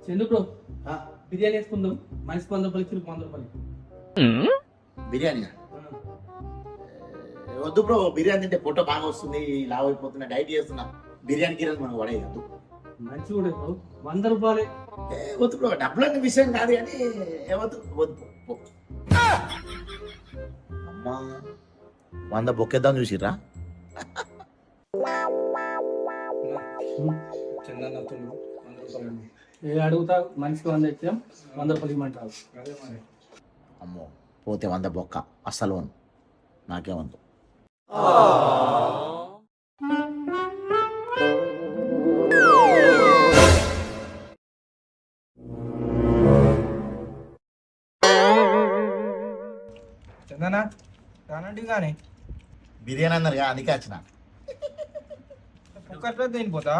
Chandu bro ఆ, బిర్యానీ వేసుకుందాం మనిషికి 100 రూపాయలు ఇచ్చి 100 రూపాయలు. బిర్యానీ వద్దు బ్రో. బిర్యానీ తింటే పొట్ట బాగా వస్తుంది, లావ్ అయిపోతున్నా, డైట్ చేస్తున్నా. బిర్యానీ గిర్యానీ మనం పడేయద్దు. మంచి కూడా బ్రో 100 రూపాయలే. వద్దు బ్రో, డబ్బులు అనే విషయం కాదు కానీ వద్దు వద్దు పో. అమ్మా 100 బొక్కేద్దాం చూసిర్రా. చందనతో 100 రూపాయలు ఏ అడుగుతా మనిషికి 100 ఇచ్చాం 100 రూపాయలు ఇమ్మంటారు. అమ్మో పోతే 100 బొక్క అస్సలు వన్ నాకేమద్దు. చందనా రానండి కానీ బిర్యానీ అన్నారుగా అందుకే వచ్చిన. ఒక్కట్లో తినిపోతా